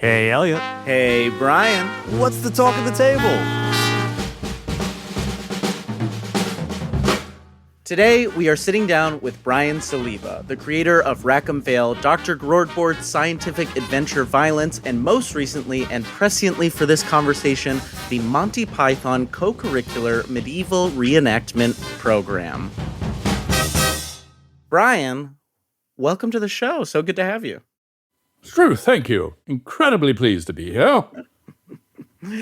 Hey, Elliot. Hey, Brian. What's the talk of the table? Today, we are sitting down with Brian Saliba, the creator of Rackham Vale, Dr. Groardboard's Scientific Adventure Violence, and most recently and presciently for this conversation, the Monty Python co-curricular medieval reenactment program. Brian, welcome to the show. So good to have you. True, thank you. Incredibly pleased to be here.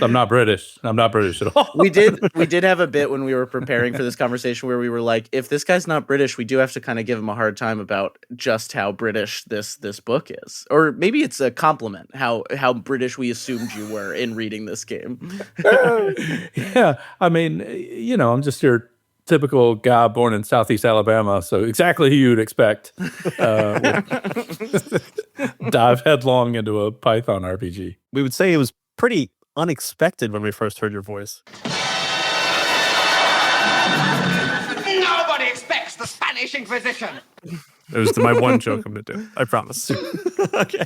I'm not British. I'm not British at all. We did have a bit when we were preparing for this conversation where we were like, if this guy's not British, we do have to kind of give him a hard time about just how British this book is. Or maybe it's a compliment, how British we assumed you were in reading this game. Yeah, I mean, I'm just your typical guy born in Southeast Alabama, so exactly who you'd expect. Dive headlong into a Python RPG. We would say it was pretty unexpected when we first heard your voice. Nobody expects the Spanish Inquisition. It was my one joke I'm going to do. I promise. Okay.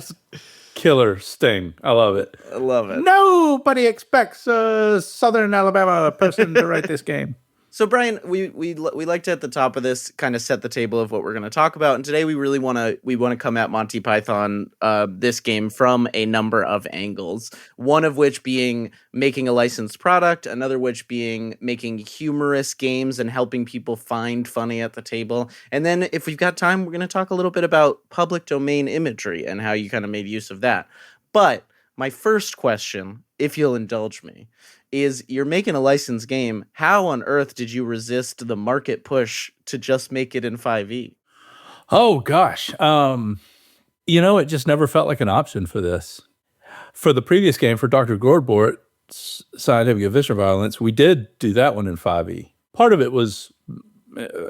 Killer sting. I love it. I love it. Nobody expects a Southern Alabama person to write this game. So, Brian, we like to at the top of this kind of set the table of what we're going to talk about, and today we really want to come at Monty Python this game from a number of angles. One of which being making a licensed product, another which being making humorous games and helping people find funny at the table, and then if we've got time, we're going to talk a little bit about public domain imagery and how you kind of made use of that. But my first question, if you'll indulge me, is you're making a licensed game. How on earth did you resist the market push to just make it in 5e? Oh, gosh. It just never felt like an option for this. For the previous game, for Dr. Groardboard's Scientific Adventure Violence, we did do that one in 5e. Part of it was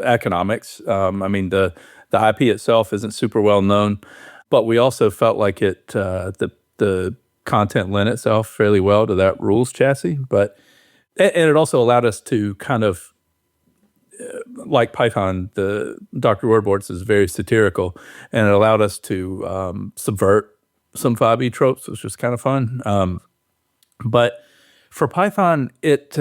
economics. The IP itself isn't super well known, but we also felt like it the content lent itself fairly well to that rules chassis, and it also allowed us to kind of, like Python, the Dr. Wordboards is very satirical, and it allowed us to subvert some 5e tropes, which was kind of fun. But for Python, it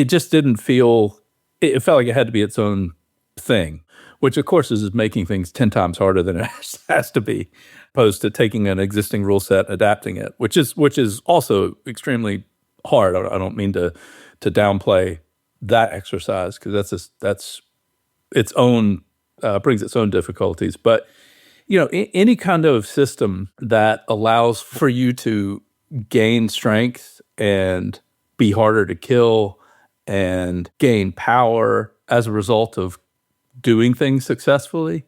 just didn't feel, it felt like it had to be its own thing, which of course is making things 10 times harder than it has to be, opposed to taking an existing rule set, adapting it, which is also extremely hard. I don't mean to downplay that exercise, because that's its own brings its own difficulties. But any kind of system that allows for you to gain strength and be harder to kill and gain power as a result of doing things successfully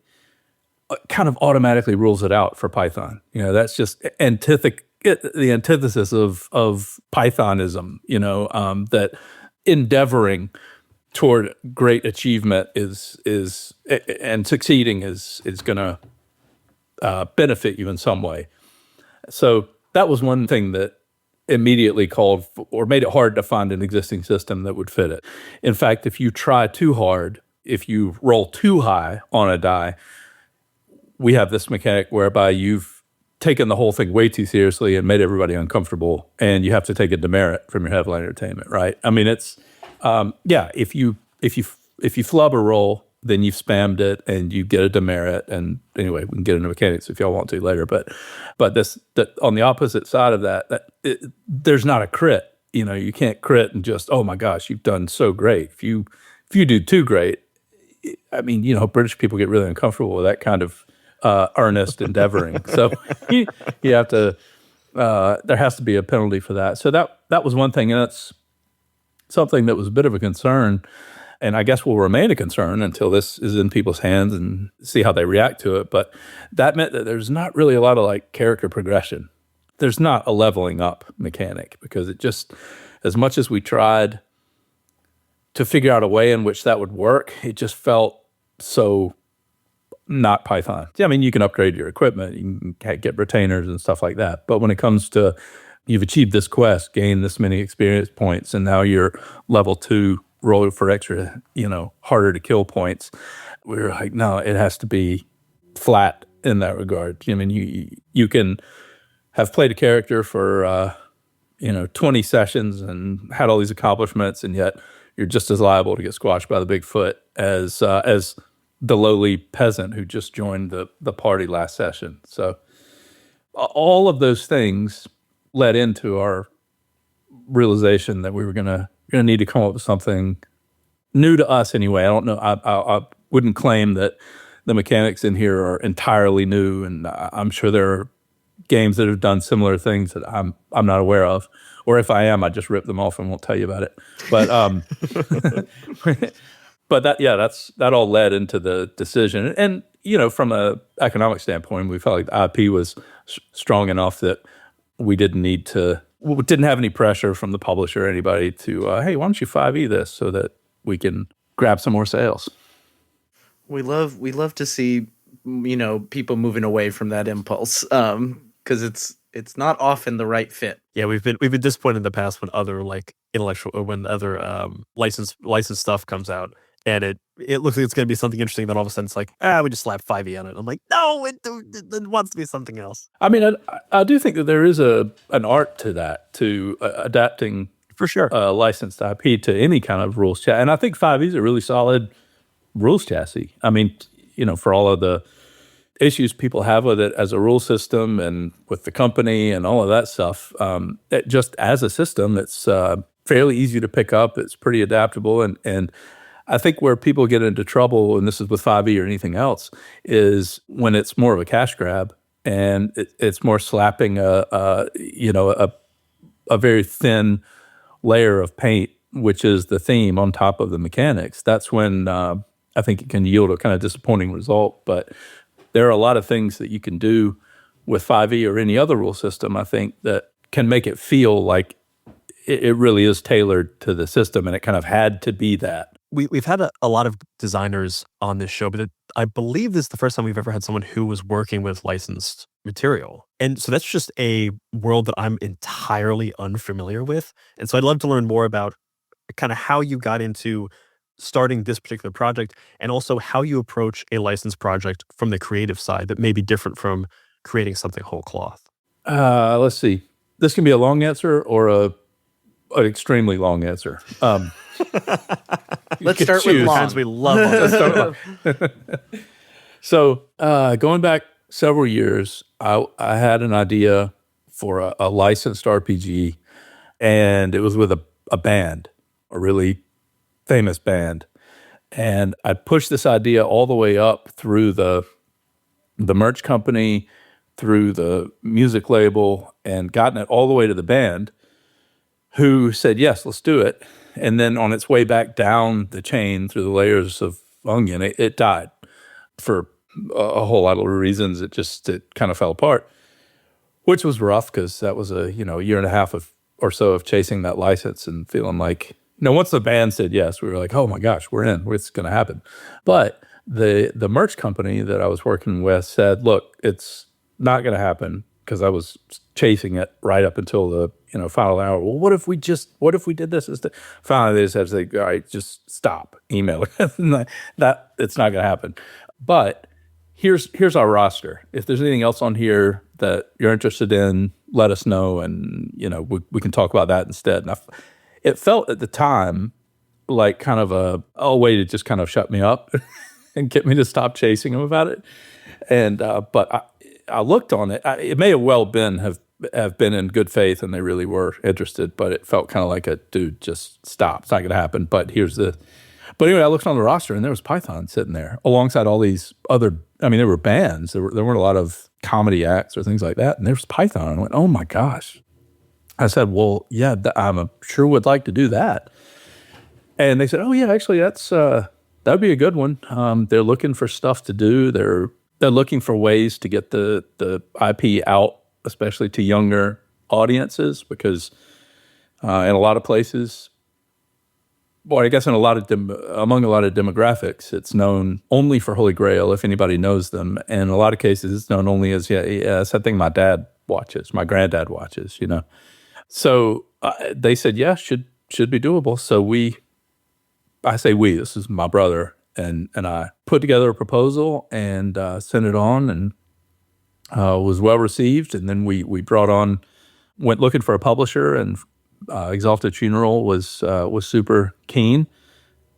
kind of automatically rules it out for Python. That's just the antithesis of Pythonism, that endeavoring toward great achievement is and succeeding is going to benefit you in some way. So that was one thing that immediately called or made it hard to find an existing system that would fit it. In fact, if you try too hard, if you roll too high on a die, we have this mechanic whereby you've taken the whole thing way too seriously and made everybody uncomfortable, and you have to take a demerit from your headline entertainment, right? I mean, it's if you flub a roll, then you've spammed it and you get a demerit. And anyway, we can get into mechanics if y'all want to later. But on the opposite side of there's not a crit. You can't crit and just, oh my gosh, you've done so great. If you do too great, I mean, British people get really uncomfortable with that kind of earnest endeavoring. So you have to, there has to be a penalty for that. So that was one thing, and that's something that was a bit of a concern, and I guess will remain a concern until this is in people's hands and see how they react to it. But that meant that there's not really a lot of character progression. There's not a leveling up mechanic, because it just, as much as we tried to figure out a way in which that would work, it just felt so not Python. I mean, you can upgrade your equipment, you can get retainers and stuff like that. But when it comes to, you've achieved this quest, gained this many experience points, and now you're level 2, roll for extra, harder to kill points. We were like, no, it has to be flat in that regard. I mean, you can have played a character for 20 sessions and had all these accomplishments, and yet you're just as liable to get squashed by the Bigfoot as the lowly peasant who just joined the party last session. So all of those things led into our realization that we were gonna need to come up with something new to us anyway. I don't know. I wouldn't claim that the mechanics in here are entirely new, and I'm sure there are games that have done similar things that I'm not aware of, or if I am, I just rip them off and won't tell you about it. But but that all led into the decision. And from a economic standpoint, we felt like the IP was strong enough that we didn't have any pressure from the publisher or anybody to hey, why don't you 5e this so that we can grab some more sales. We love to see people moving away from that impulse, because it's not often the right fit. Yeah, we've been disappointed in the past when other intellectual or when other licensed stuff comes out, and it looks like it's going to be something interesting. Then all of a sudden it's like, we just slap 5e on it. I'm like, no, it wants to be something else. I mean, I do think that there is an art to that, to adapting for sure licensed IP to any kind of rules chassis, and I think 5e is a really solid rules chassis. I mean, for all of the issues people have with it as a rule system and with the company and all of that stuff, just as a system, it's fairly easy to pick up. It's pretty adaptable, and I think where people get into trouble, and this is with 5e or anything else, is when it's more of a cash grab and it's more slapping a very thin layer of paint, which is the theme, on top of the mechanics. That's when I think it can yield a kind of disappointing result. But there are a lot of things that you can do with 5e or any other rule system, I think, that can make it feel like it really is tailored to the system, and it kind of had to be that. We've had a lot of designers on this show, but I believe this is the first time we've ever had someone who was working with licensed material. And so that's just a world that I'm entirely unfamiliar with. And so I'd love to learn more about kind of how you got into starting this particular project, and also how you approach a licensed project from the creative side that may be different from creating something whole cloth. Let's see. This can be a long answer or an extremely long answer. Let's start with long. We love long. So going back several years, I had an idea for a licensed RPG, and it was with a band, a really famous band. And I pushed this idea all the way up through the merch company, through the music label, and gotten it all the way to the band, who said, yes, let's do it. And then on its way back down the chain through the layers of onion, it died for a whole lot of reasons. It kind of fell apart, which was rough, because that was a year and a half or so of chasing that license and feeling like, once the band said yes, we were like, oh my gosh, we're in. It's going to happen. But the merch company that I was working with said, look, it's not going to happen, because I was chasing it right up until the final hour. Well, what if we did this instead? Finally, they just had to say, all right, just stop emailing. that it's not going to happen. But here's our roster. If there's anything else on here that you're interested in, let us know, and we can talk about that instead. And it felt at the time like kind of a way to just kind of shut me up and get me to stop chasing him about it. And but I looked on it. It may have well have been in good faith, and they really were interested. But it felt kind of like dude, just stop. It's not going to happen. But But anyway, I looked on the roster, and there was Python sitting there alongside all these other. I mean, there were bands. There weren't a lot of comedy acts or things like that. And there was Python. And I went, oh my gosh. I said, well, yeah, I'm sure would like to do that. And they said, oh yeah, actually that'd be a good one. They're looking for stuff to do. They're looking for ways to get the IP out, especially to younger audiences, because in a lot of places, I guess among a lot of demographics, it's known only for Holy Grail, if anybody knows them. And in a lot of cases, it's known only as, it's that thing my dad watches, my granddad watches, So they said, yeah, should be doable. So this is my brother and I put together a proposal and sent it on, and was well received, and then we went looking for a publisher, and Exalted Funeral was super keen,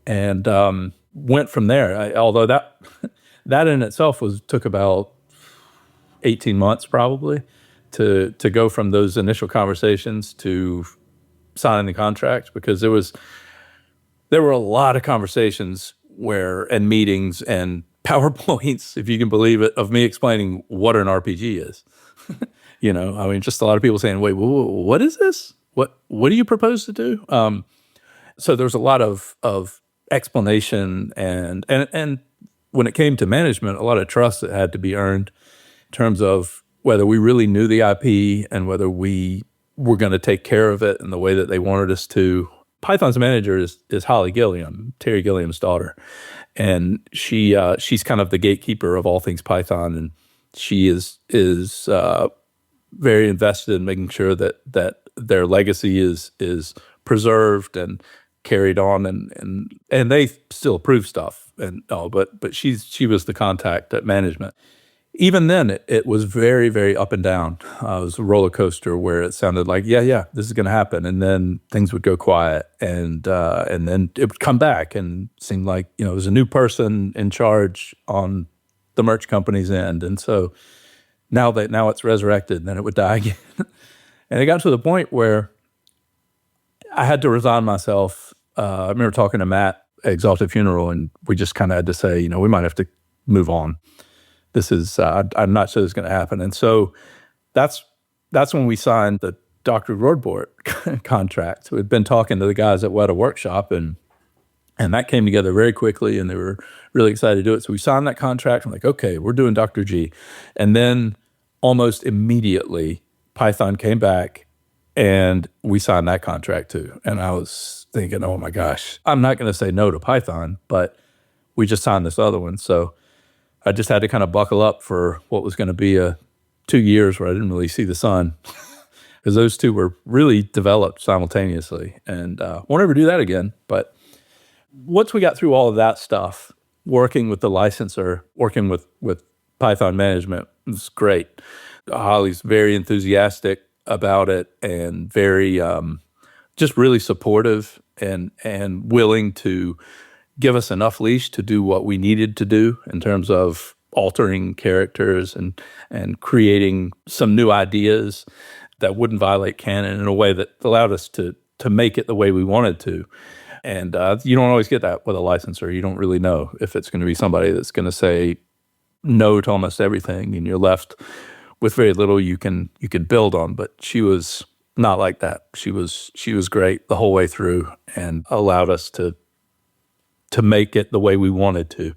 and went from there. Although that in itself took about 18 months probably to go from those initial conversations to signing the contract, because there were a lot of conversations and meetings and PowerPoints, if you can believe it, of me explaining what an RPG is. I mean, just a lot of people saying, "Wait, what is this? What do you propose to do?" So there's a lot of explanation and when it came to management, a lot of trust that had to be earned in terms of whether we really knew the IP and whether we were going to take care of it in the way that they wanted us to. Python's manager is Holly Gilliam, Terry Gilliam's daughter, and she's kind of the gatekeeper of all things Python, and she is very invested in making sure that their legacy is preserved and carried on, and they still approve stuff, but she was the contact at management. Even then, it was very, very up and down. It was a roller coaster where it sounded like, yeah, this is going to happen, and then things would go quiet, and then it would come back, and seemed like it was a new person in charge on the merch company's end, and so now it's resurrected, and then it would die again, and it got to the point where I had to resign myself. I remember talking to Matt at Exalted Funeral, and we just kind of had to say, we might have to move on. This is, I'm not sure this is going to happen. And so that's when we signed the Dr. Roadbort contract. We'd been talking to the guys at Weta Workshop, and that came together very quickly, and they were really excited to do it. So we signed that contract. I'm like, okay, we're doing Dr. G. And then almost immediately, Python came back, and we signed that contract too. And I was thinking, oh my gosh, I'm not going to say no to Python, but we just signed this other one. So I just had to kind of buckle up for what was going to be 2 years where I didn't really see the sun, because those two were really developed simultaneously, and won't ever do that again. But once we got through all of that stuff, working with the licensor, working with Python management, was great. Holly's very enthusiastic about it, and very just really supportive and willing to give us enough leash to do what we needed to do in terms of altering characters and creating some new ideas that wouldn't violate canon in a way that allowed us to make it the way we wanted to. And you don't always get that with a licensor. You don't really know if it's going to be somebody that's going to say no to almost everything, and you're left with very little you can build on. But she was not like that. She was great the whole way through, and allowed us to make it the way we wanted to.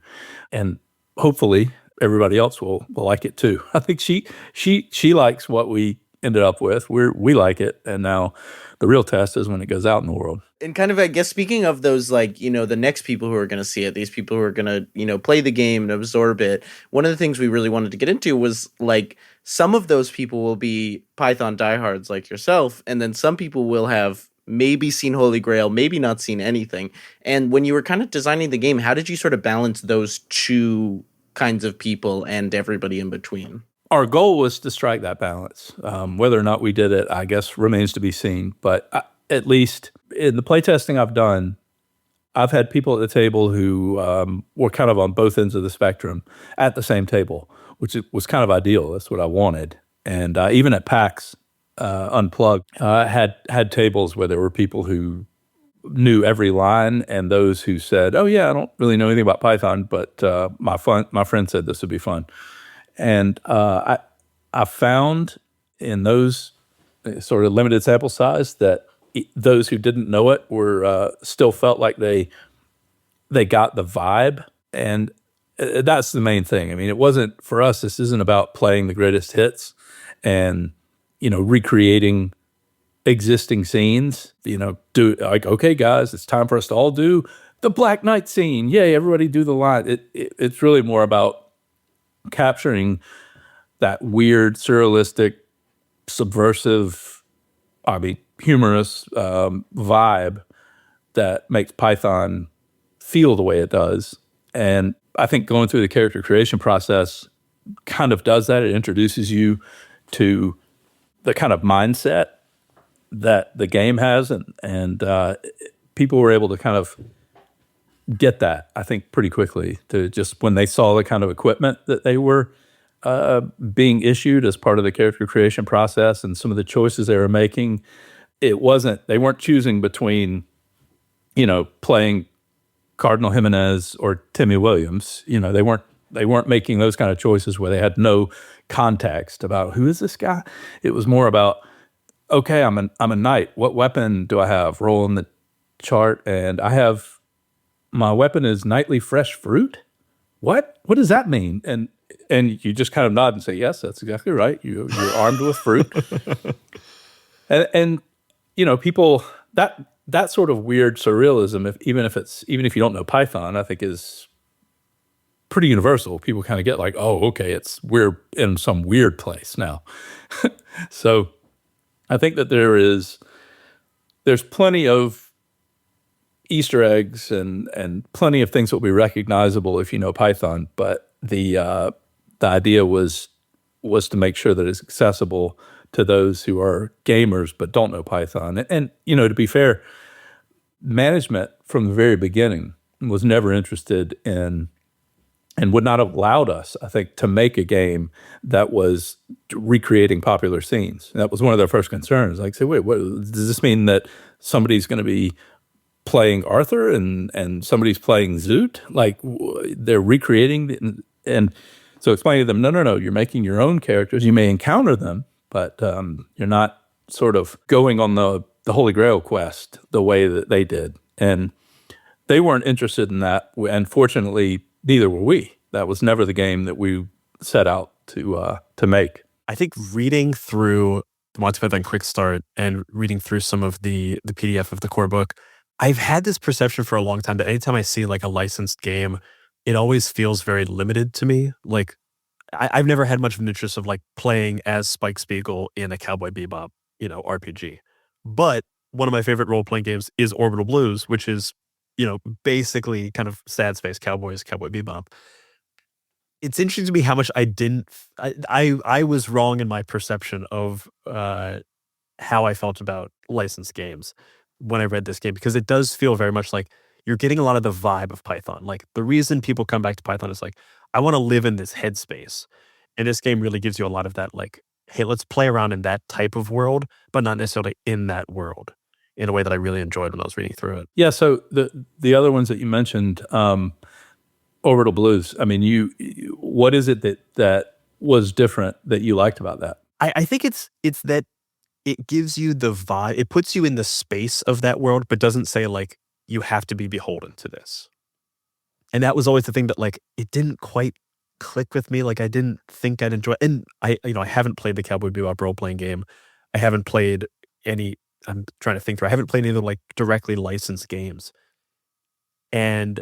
And hopefully everybody else will like it too. I think she likes what we ended up with. We like it. And now the real test is when it goes out in the world. And kind of, I guess, speaking of those, the next people who are going to see it, these people who are going to, play the game and absorb it. One of the things we really wanted to get into was some of those people will be Python diehards like yourself. And then some people will have maybe seen Holy Grail, maybe not seen anything. And when you were kind of designing the game, how did you sort of balance those two kinds of people and everybody in between? Our goal was to strike that balance. Whether or not we did it, I guess, remains to be seen. But at least in the playtesting I've done, I've had people at the table who were kind of on both ends of the spectrum at the same table, which was kind of ideal. That's what I wanted. And even at PAX Unplugged, had tables where there were people who knew every line, and those who said, "Oh yeah, I don't really know anything about Python, but my friend said this would be fun." And I found in those sort of limited sample size that those who didn't know it were still felt like they got the vibe, and that's the main thing. I mean, it wasn't for us. This isn't about playing the greatest hits and recreating existing scenes. Do okay, guys, it's time for us to all do the Black Knight scene. Yay, everybody do the line. It's really more about capturing that weird, surrealistic, subversive, humorous vibe that makes Python feel the way it does. And I think going through the character creation process, kind of does that. It introduces you to the kind of mindset that the game has, and people were able to kind of get that, I think, pretty quickly, to just when they saw the kind of equipment that they were being issued as part of the character creation process and some of the choices they were making. They weren't choosing between, playing Cardinal Jimenez or Timmy Williams. They weren't making those kind of choices where they had no context about who is this guy. It was more about, okay, I'm a knight. What weapon do I have? Roll in the chart, and my weapon is nightly fresh fruit. What does that mean? And you just kind of nod and say, yes, that's exactly right. You're armed with fruit. and people, that sort of weird surrealism, even if you don't know Python, I think is pretty universal. People kind of get like, oh, okay, we're in some weird place now. So I think that there's plenty of Easter eggs and plenty of things that will be recognizable if you know Python, but the idea was to make sure that it's accessible to those who are gamers but don't know Python. And to be fair, management from the very beginning was never interested in and would not have allowed us, I think, to make a game that was recreating popular scenes. That was one of their first concerns. Like, say, wait, what, does this mean that somebody's going to be playing Arthur and somebody's playing Zoot? Like, they're recreating and so explaining to them, no, you're making your own characters. You may encounter them, but you're not sort of going on the Holy Grail quest the way that they did. And they weren't interested in that. And fortunately, neither were we. That was never the game that we set out to make. I think reading through the Monty Python Quick Start and reading through some of the PDF of the core book, I've had this perception for a long time that anytime I see like a licensed game, it always feels very limited to me. Like I've never had much of an interest of like playing as Spike Spiegel in a Cowboy Bebop, RPG. But one of my favorite role-playing games is Orbital Blues, which is, basically kind of sad space cowboys, Cowboy Bebop. It's interesting to me how much I was wrong in my perception of how I felt about licensed games when I read this game, because it does feel very much like you're getting a lot of the vibe of Python. Like the reason people come back to Python is like, I want to live in this headspace. And this game really gives you a lot of that, like, hey, let's play around in that type of world, but not necessarily in that world, in a way that I really enjoyed when I was reading through it. Yeah, so the other ones that you mentioned, Orbital Blues, I mean, what is it that was different that you liked about that? I think it's that it gives you the vibe, it puts you in the space of that world, but doesn't say like, you have to be beholden to this. And that was always the thing that like, it didn't quite click with me. Like I didn't think I'd enjoy, and I haven't played the Cowboy Bebop role-playing game. I haven't played any, I'm trying to think through, I haven't played any of the like directly licensed games. And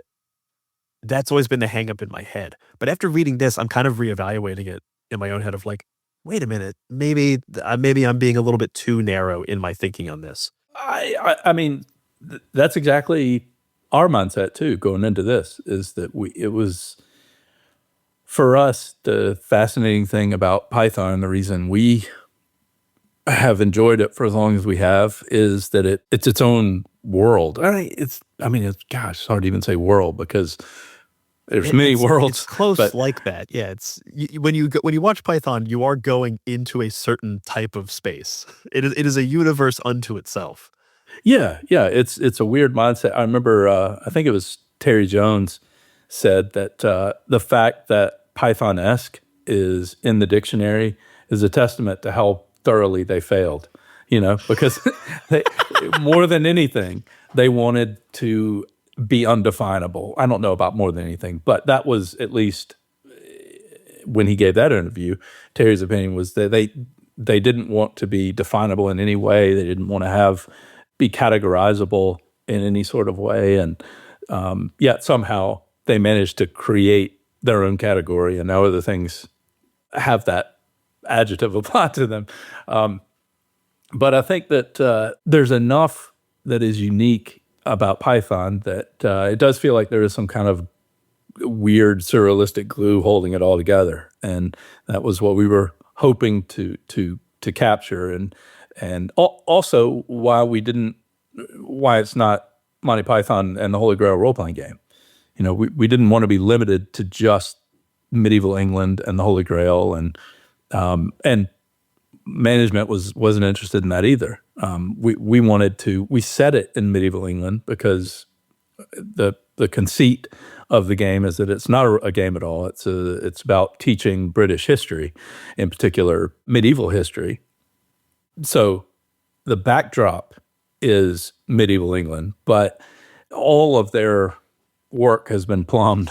that's always been the hang up in my head. But after reading this, I'm kind of reevaluating it in my own head of like, wait a minute, maybe I'm being a little bit too narrow in my thinking on this. I mean, that's exactly our mindset too, going into this, is that it was, for us, the fascinating thing about Python, the reason we have enjoyed it for as long as we have, is that it's its own world. It's hard to even say world because there's many worlds. It's close like that. Yeah, when you watch Python, you are going into a certain type of space. It is a universe unto itself. Yeah, it's a weird mindset. I remember, I think it was Terry Jones said that the fact that Python-esque is in the dictionary is a testament to how thoroughly they failed, because they, more than anything, they wanted to be undefinable. I don't know about more than anything, but that was, at least when he gave that interview, Terry's opinion was that they didn't want to be definable in any way. They didn't want to be categorizable in any sort of way. And yet somehow they managed to create their own category, and now other things have that adjective applied to them. But I think that there's enough that is unique about Python that it does feel like there is some kind of weird surrealistic glue holding it all together. and that was what we were hoping to capture, and also why it's not Monty Python and the Holy Grail role playing game. We didn't want to be limited to just medieval England and the Holy Grail, and management wasn't interested in that either. We set it in medieval England because the conceit of the game is that it's not a game at all. It's about teaching British history, in particular medieval history. So the backdrop is medieval England, but all of their work has been plumbed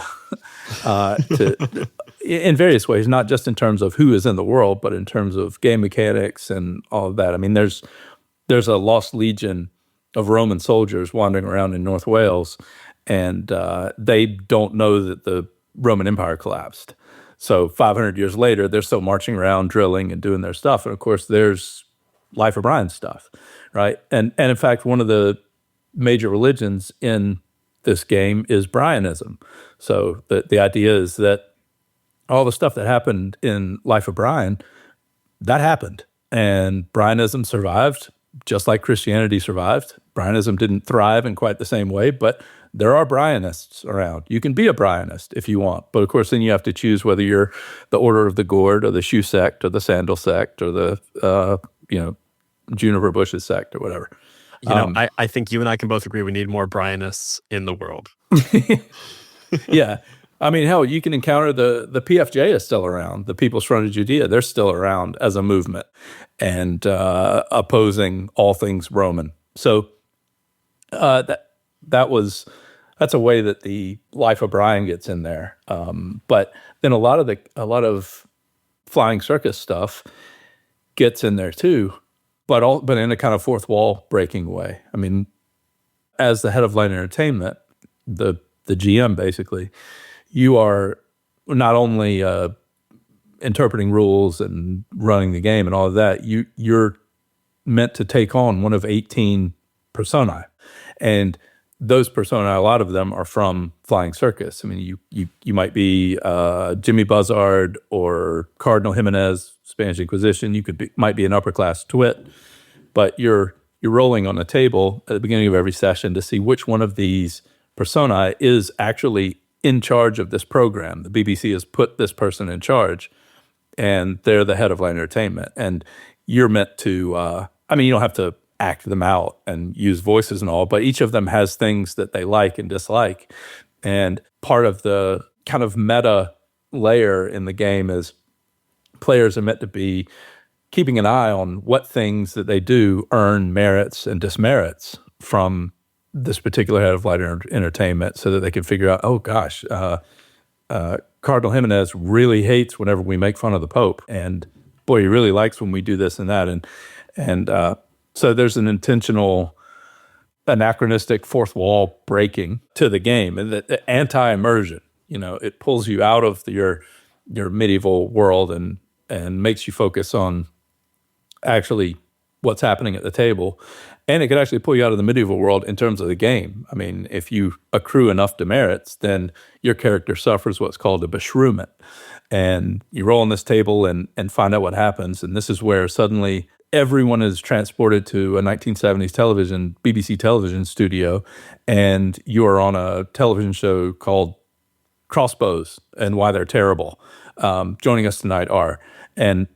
in various ways, not just in terms of who is in the world, but in terms of game mechanics and all of that. I mean, there's a lost legion of Roman soldiers wandering around in North Wales, and they don't know that the Roman Empire collapsed. So 500 years later, they're still marching around, drilling, and doing their stuff. And of course, there's Life of Brian stuff, right? And in fact, one of the major religions in this game is Brianism. So the idea is that all the stuff that happened in Life of Brian, that happened. And Brianism survived, just like Christianity survived. Brianism didn't thrive in quite the same way, but there are Brianists around. You can be a Brianist if you want. But of course, then you have to choose whether you're the Order of the Gourd or the Shoe sect or the Sandal sect or the, Juniper Bushes sect or whatever. I think you and I can both agree we need more Brianists in the world. Yeah. I mean, hell, you can encounter the PFJ is still around. The People's Front of Judea, they're still around as a movement and opposing all things Roman. So that's a way that the Life of Brian gets in there. But then a lot of flying circus stuff gets in there too, but in a kind of fourth wall breaking way. I mean, as the head of Light Entertainment, the GM basically, you are not only interpreting rules and running the game and all of that, you're meant to take on one of 18 personae. And those personae, a lot of them are from Flying Circus. I mean, you might be Jimmy Buzzard or Cardinal Jimenez, Spanish Inquisition. Might be an upper class twit, but you're rolling on a table at the beginning of every session to see which one of these personae is actually in charge of this program. The BBC has put this person in charge, and they're the head of Light Entertainment. And you're meant to, you don't have to act them out and use voices and all, but each of them has things that they like and dislike. And part of the kind of meta layer in the game is players are meant to be keeping an eye on what things that they do earn merits and dismerits from this particular head of Light Entertainment, so that they can figure out, oh gosh, Cardinal Jimenez really hates whenever we make fun of the Pope, and boy, he really likes when we do this and that, and so there's an intentional anachronistic fourth wall breaking to the game, and the anti-immersion. It pulls you out of your medieval world and makes you focus on actually what's happening at the table. And it could actually pull you out of the medieval world in terms of the game. I mean, if you accrue enough demerits, then your character suffers what's called a beshrew. And you roll on this table and find out what happens. And this is where suddenly everyone is transported to a 1970s BBC television studio, and you are on a television show called Crossbows and Why They're Terrible. Joining us tonight are, and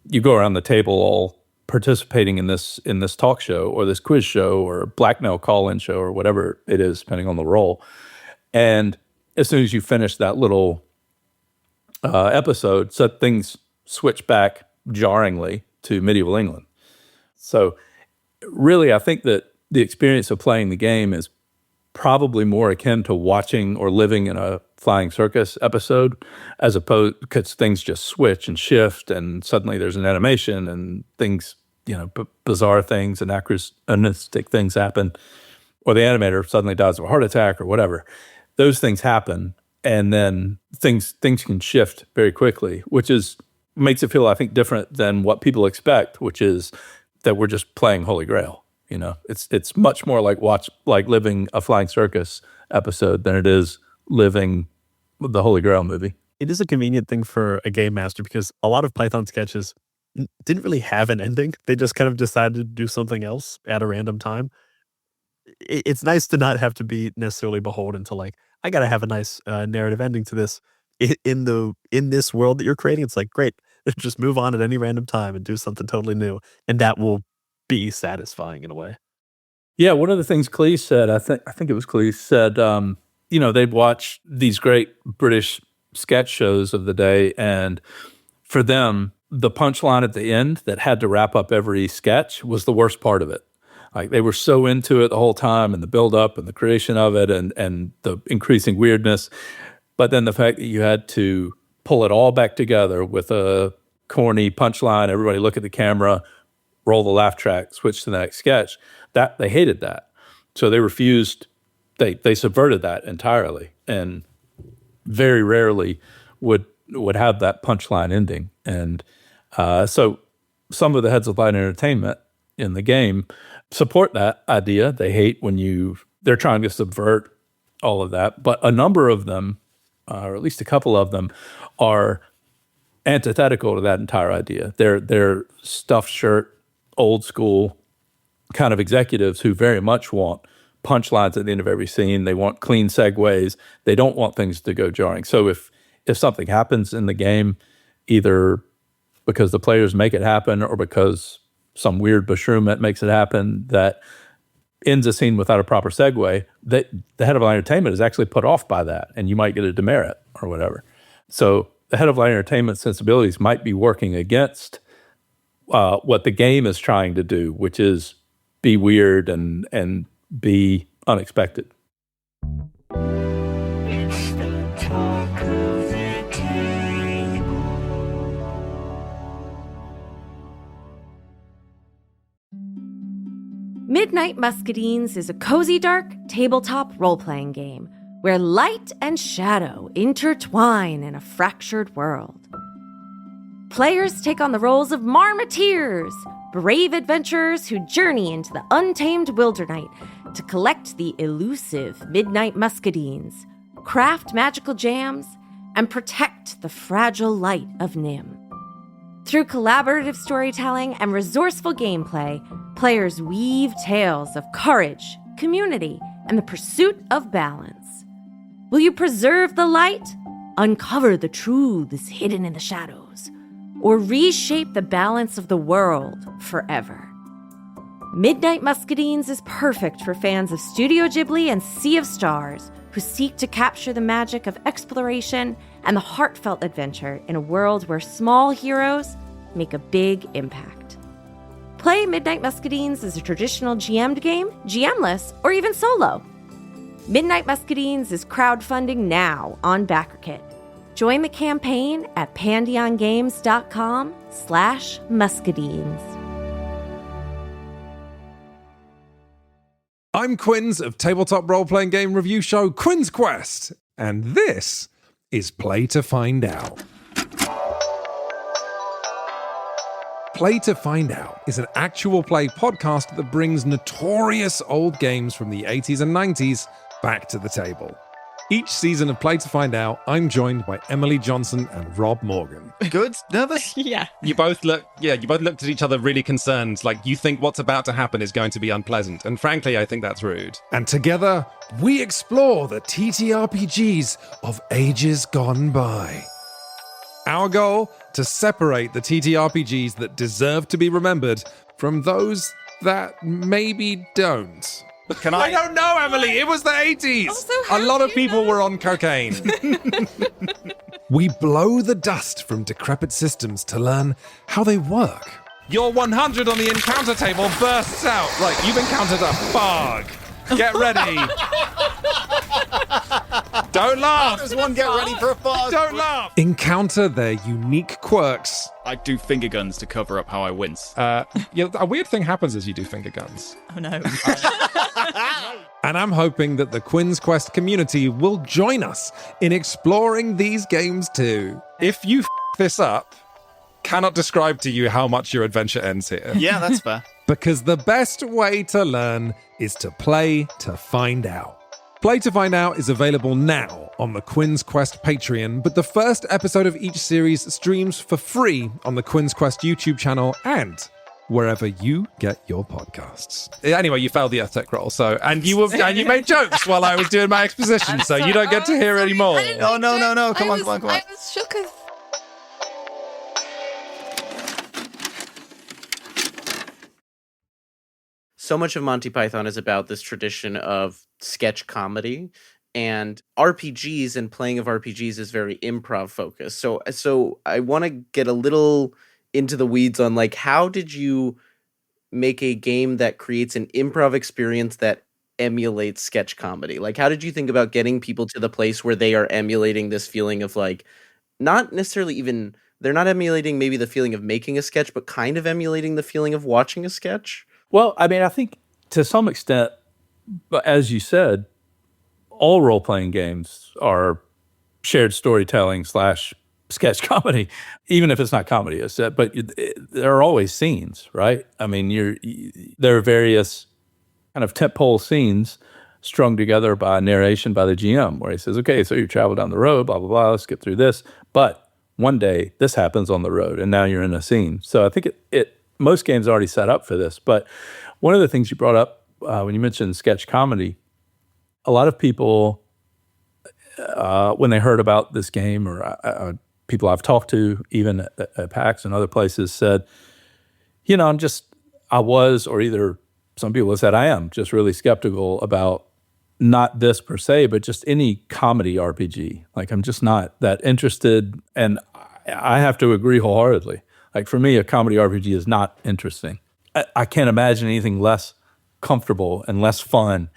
you go around the table all participating in this talk show or this quiz show or blackmail call-in show or whatever it is, depending on the role. And as soon as you finish that little episode, so things switch back jarringly to medieval England. So really, I think that the experience of playing the game is probably more akin to watching or living in a Flying Circus episode, as opposed, because things just switch and shift, and suddenly there's an animation and things, bizarre things, anachronistic things happen, or the animator suddenly dies of a heart attack or whatever. Those things happen, and then things can shift very quickly, which makes it feel, I think, different than what people expect, which is that we're just playing Holy Grail. It's much more like living a Flying Circus episode than it is living the Holy Grail movie. it is a convenient thing for a game master because a lot of Python sketches didn't really have an ending. They just kind of decided to do something else at a random time. It's nice to not have to be necessarily beholden to like, I gotta have a nice narrative ending to this. In this world that you're creating, it's like, great, just move on at any random time and do something totally new, and that will be satisfying in a way. Yeah, one of the things Cleese said, I think it was Cleese, said, they'd watch these great British sketch shows of the day, and for them, the punchline at the end that had to wrap up every sketch was the worst part of it. Like, they were so into it the whole time, and the build-up and the creation of it and the increasing weirdness. But then the fact that you had to pull it all back together with a corny punchline, everybody look at the camera, roll the laugh track, switch to the next sketch, that they hated that. So they refused, they subverted that entirely, and very rarely would have that punchline ending. And so some of the heads of light entertainment in the game support that idea. They hate when they're trying to subvert all of that. But a number of them, or at least a couple of them, are antithetical to that entire idea. They're stuffed shirt, old school kind of executives who very much want punchlines at the end of every scene. They want clean segues. They don't want things to go jarring. So if something happens in the game, either because the players make it happen or because some weird beshroomment makes it happen that ends a scene without a proper segue, that the head of light entertainment is actually put off by that, and you might get a demerit or whatever. So the head of light entertainment sensibilities might be working against what the game is trying to do, which is be weird and be unexpected. Midnight Muscadines is a cozy, dark tabletop role-playing game where light and shadow intertwine in a fractured world. Players take on the roles of marmoteers, brave adventurers who journey into the untamed wilderness to collect the elusive Midnight Muscadines, craft magical jams, and protect the fragile light of Nim. Through collaborative storytelling and resourceful gameplay, players weave tales of courage, community, and the pursuit of balance. Will you preserve the light, uncover the truths hidden in the shadows, or reshape the balance of the world forever? Midnight Muscadines is perfect for fans of Studio Ghibli and Sea of Stars who seek to capture the magic of exploration and the heartfelt adventure in a world where small heroes make a big impact. Play Midnight Muscadines as a traditional GM'd game, GMless, or even solo. Midnight Muscadines is crowdfunding now on BackerKit. Join the campaign at pandeongames.com/muscadines. I'm Quinns of tabletop role-playing game review show Quinn's Quest, and this is Play to Find Out. Play to Find Out is an actual play podcast that brings notorious old games from the 80s and 90s back to the table. Each season of Play to Find Out, I'm joined by Emily Johnson and Rob Morgan. Good? Nervous? Yeah. You both looked at each other really concerned, like you think what's about to happen is going to be unpleasant. And frankly, I think that's rude. And together, we explore the TTRPGs of ages gone by. Our goal? To separate the TTRPGs that deserve to be remembered from those that maybe don't. I don't know, Emily. It was the 80s. Also, a lot of people were on cocaine. We blow the dust from decrepit systems to learn how they work. Your 100 on the encounter table bursts out. Right, you've encountered a bug. Get ready. Don't laugh. How does one get ready for a fog? Don't laugh. Encounter their unique quirks. I do finger guns to cover up how I wince. A weird thing happens as you do finger guns. Oh no. And I'm hoping that the Quinn's Quest community will join us in exploring these games too. If you this up, cannot describe to you how much your adventure ends here. Yeah, that's fair. Because the best way to learn is to play to find out. Play to Find Out is available now on the Quinn's Quest Patreon, but the first episode of each series streams for free on the Quinn's Quest YouTube channel and wherever you get your podcasts. Anyway, you failed the Earthtech roll, and you made jokes while I was doing my exposition, so you don't get to hear any more. Oh, no. Come on. I was shook as... So much of Monty Python is about this tradition of sketch comedy, and RPGs and playing of RPGs is very improv focused. So I want to get a little into the weeds on, like, how did you make a game that creates an improv experience that emulates sketch comedy? Like, how did you think about getting people to the place where they are emulating this feeling of, like, not necessarily even, they're not emulating maybe the feeling of making a sketch, but kind of emulating the feeling of watching a sketch? Well, I mean, I think to some extent, but as you said, all role-playing games are shared storytelling / sketch comedy, even if it's not comedy. But there are always scenes, right? I mean, there are various kind of tentpole scenes strung together by narration by the GM, where he says, okay, so you travel down the road, blah, blah, blah, let's get through this. But one day, this happens on the road, and now you're in a scene. So I think most games are already set up for this. But one of the things you brought up when you mentioned sketch comedy, a lot of people, when they heard about this game, or people I've talked to, even at PAX and other places, said, I was, or either some people have said I am, just really skeptical about not this per se, but just any comedy RPG. Like, I'm just not that interested, and I have to agree wholeheartedly. Like, for me, a comedy RPG is not interesting. I can't imagine anything less comfortable and less fun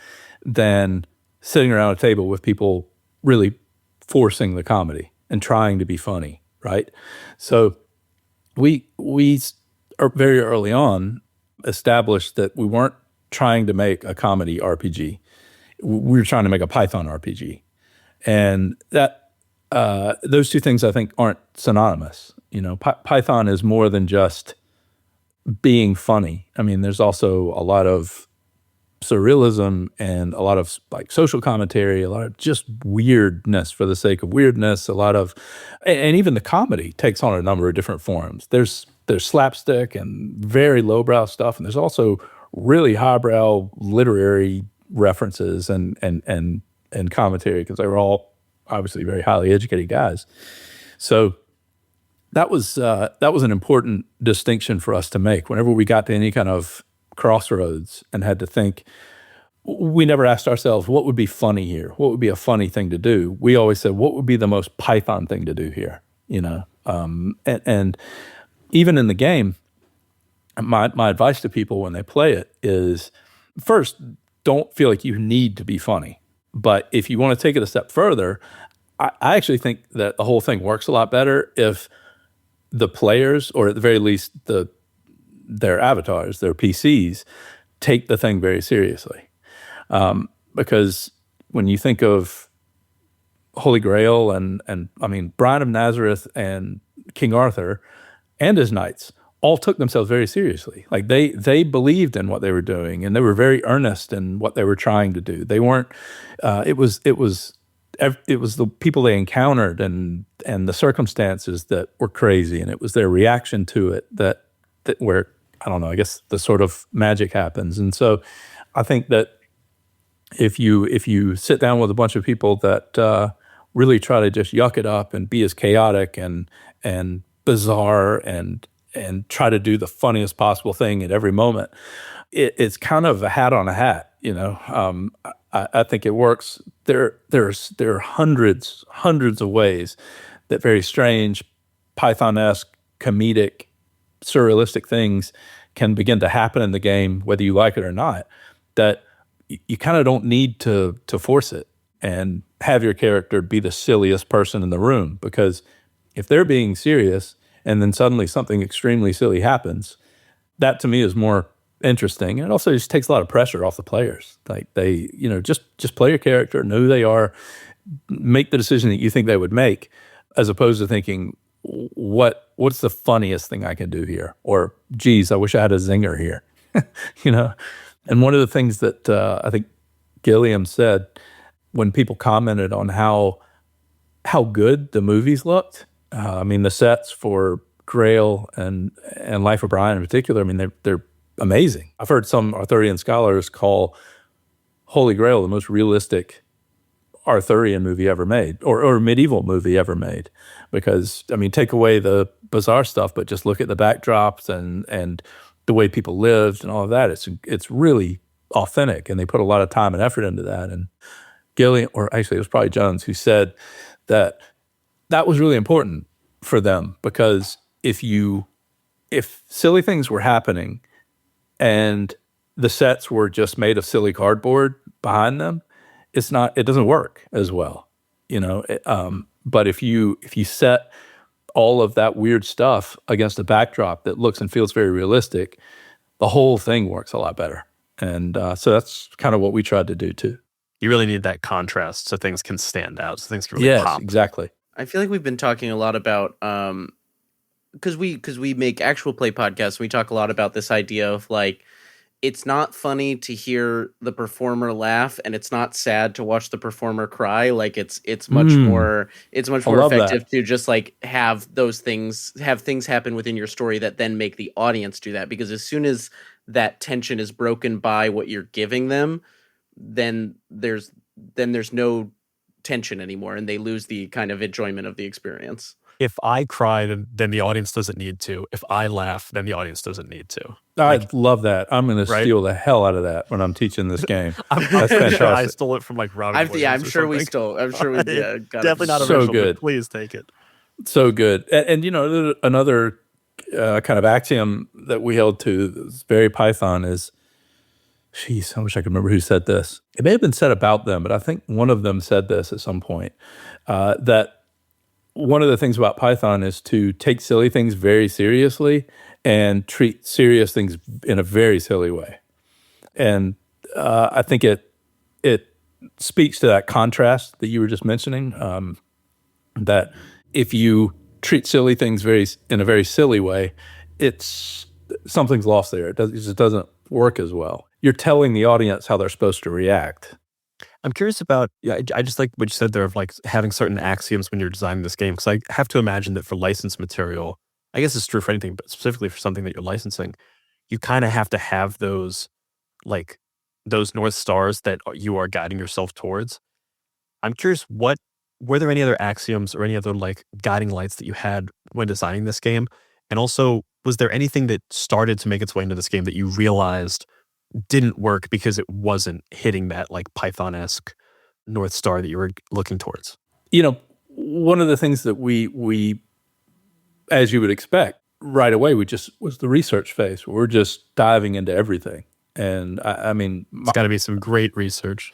than sitting around a table with people really forcing the comedy and trying to be funny, right? So we are very early on established that we weren't trying to make a comedy RPG. We were trying to make a Python RPG. And that those two things, I think, aren't synonymous. Python is more than just being funny. I mean, there's also a lot of surrealism and a lot of like social commentary, a lot of just weirdness for the sake of weirdness, and even the comedy takes on a number of different forms. There's slapstick and very lowbrow stuff, and there's also really highbrow literary references and commentary, because they were all obviously very highly educated guys. So that was an important distinction for us to make. Whenever we got to any kind of crossroads and had to think, we never asked ourselves, what would be funny here? What would be a funny thing to do? We always said, what would be the most Python thing to do here? And even in the game, my advice to people when they play it is, first, don't feel like you need to be funny. But if you want to take it a step further, I actually think that the whole thing works a lot better if the players, or at the very least their avatars, their PCs, take the thing very seriously. Because when you think of Holy Grail and I mean, Brian of Nazareth and King Arthur and his knights all took themselves very seriously. Like they believed in what they were doing, and they were very earnest in what they were trying to do. They weren't. It was the people they encountered and the circumstances that were crazy, and it was their reaction to it that where, I don't know, I guess the sort of magic happens. And so I think that if you sit down with a bunch of people that really try to just yuck it up and be as chaotic and bizarre and try to do the funniest possible thing at every moment, it's kind of a hat on a hat, I think it works. There are hundreds of ways that very strange, Python-esque, comedic, surrealistic things can begin to happen in the game, whether you like it or not, that you kind of don't need to force it and have your character be the silliest person in the room. Because if they're being serious and then suddenly something extremely silly happens, that to me is more interesting. And it also just takes a lot of pressure off the players. Like they, just play your character, know who they are, make the decision that you think they would make, as opposed to thinking, what's the funniest thing I can do here? Or, geez, I wish I had a zinger here. And one of the things that I think Gilliam said when people commented on how good the movies looked. I mean, the sets for Grail and Life of Brian in particular, I mean, they're amazing. I've heard some Arthurian scholars call Holy Grail the most realistic Arthurian movie ever made, or medieval movie ever made, because I mean, take away the bizarre stuff, but just look at the backdrops and the way people lived and all of that. It's really authentic, and they put a lot of time and effort into that. And Gillian, or actually it was probably Jones, who said that was really important for them, because if silly things were happening and the sets were just made of silly cardboard behind them, it doesn't work as well, you know. But if you set all of that weird stuff against a backdrop that looks and feels very realistic, the whole thing works a lot better. And so that's kind of what we tried to do too. You really need that contrast so things can stand out, so things can really pop. Yes, exactly. I feel like we've been talking a lot about because we make actual play podcasts. We talk a lot about this idea of like, it's not funny to hear the performer laugh, and it's not sad to watch the performer cry. Like it's much more effective to just like have things happen within your story that then make the audience do that. Because as soon as that tension is broken by what you're giving them, then there's no tension anymore, and they lose the kind of enjoyment of the experience. If I cry, then the audience doesn't need to. If I laugh, then the audience doesn't need to. I love that. I'm going to steal the hell out of that when I'm teaching this game. That's fantastic. Sure I stole it from like Robbie. I'm sure we stole. I'm sure we got definitely it. not so original. Good. Please take it. So good. And you know, another kind of axiom that we held to, that's very Python, is, I wish I could remember who said this. It may have been said about them, but I think one of them said this at some point, that one of the things about Python is to take silly things very seriously and treat serious things in a very silly way. And I think it speaks to that contrast that you were just mentioning, that if you treat silly things in a very silly way, something's lost there. It just doesn't work as well. You're telling the audience how they're supposed to react. I'm curious about, I just like what you said there of like having certain axioms when you're designing this game, because I have to imagine that for licensed material, I guess it's true for anything, but specifically for something that you're licensing, you kind of have to have those North Stars that you are guiding yourself towards. I'm curious, were there any other axioms or any other like guiding lights that you had when designing this game? And also, was there anything that started to make its way into this game that you realized didn't work because it wasn't hitting that like Python-esque North Star that you were looking towards? You know, one of the things that we as you would expect, right away, was the research phase. We're just diving into everything. And I mean, it's got to be some great research.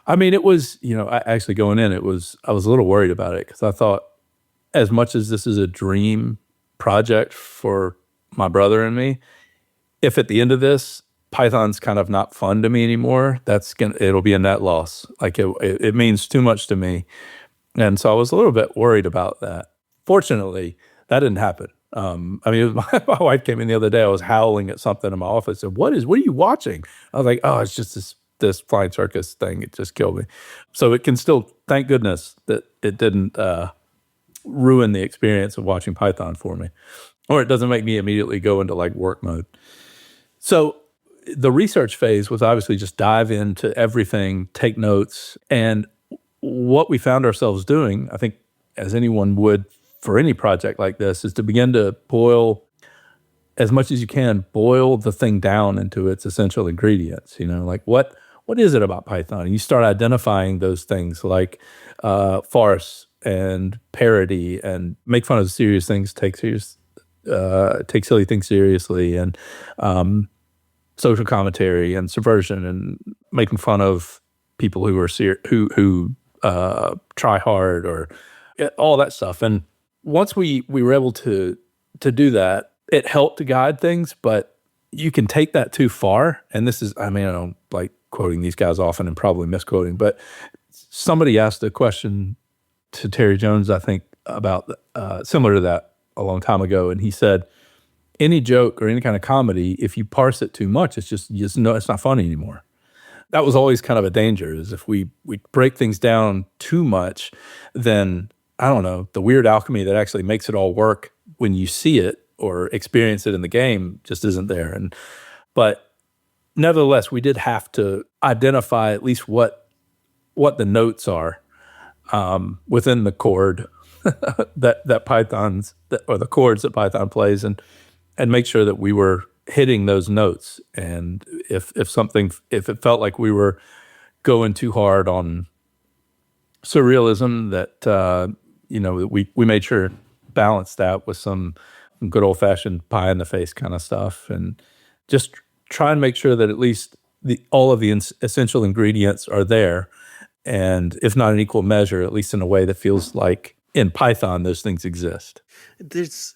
I mean, it was, you know, actually going in, I was a little worried about it, because I thought, as much as this is a dream project for my brother and me, if at the end of this, Python's kind of not fun to me anymore, it'll be a net loss. Like it means too much to me. And so I was a little bit worried about that. Fortunately, that didn't happen. I mean, my wife came in the other day, I was howling at something in my office, and what are you watching? I was like, oh, it's just this flying circus thing. It just killed me. So it can still, thank goodness that it didn't ruin the experience of watching Python for me, or it doesn't make me immediately go into like work mode. So the research phase was obviously just dive into everything, take notes. And what we found ourselves doing, I think, as anyone would for any project like this, is to begin to boil, as much as you can, boil the thing down into its essential ingredients. You know, like what is it about Python? And you start identifying those things like farce and parody, and make fun of serious things, take silly things seriously, and social commentary and subversion, and making fun of people who are who try hard, or all that stuff. And once we were able to do that, it helped to guide things. But you can take that too far. And this is, I mean, I don't like quoting these guys often and probably misquoting, but somebody asked a question to Terry Jones, I think, about similar to that a long time ago, and he said, any joke or any kind of comedy, if you parse it too much, it's just no, it's not funny anymore. that was always kind of a danger, is if we break things down too much, then, I don't know, the weird alchemy that actually makes it all work when you see it or experience it in the game just isn't there. But nevertheless, we did have to identify at least what the notes are within the chord that Python's, or the chords that Python plays, and make sure that we were hitting those notes. And if it felt like we were going too hard on surrealism, that we made sure to balance that with some good old fashioned pie in the face kind of stuff, and just try and make sure that at least all of the essential ingredients are there, and if not in equal measure, at least in a way that feels like in Python those things exist. There's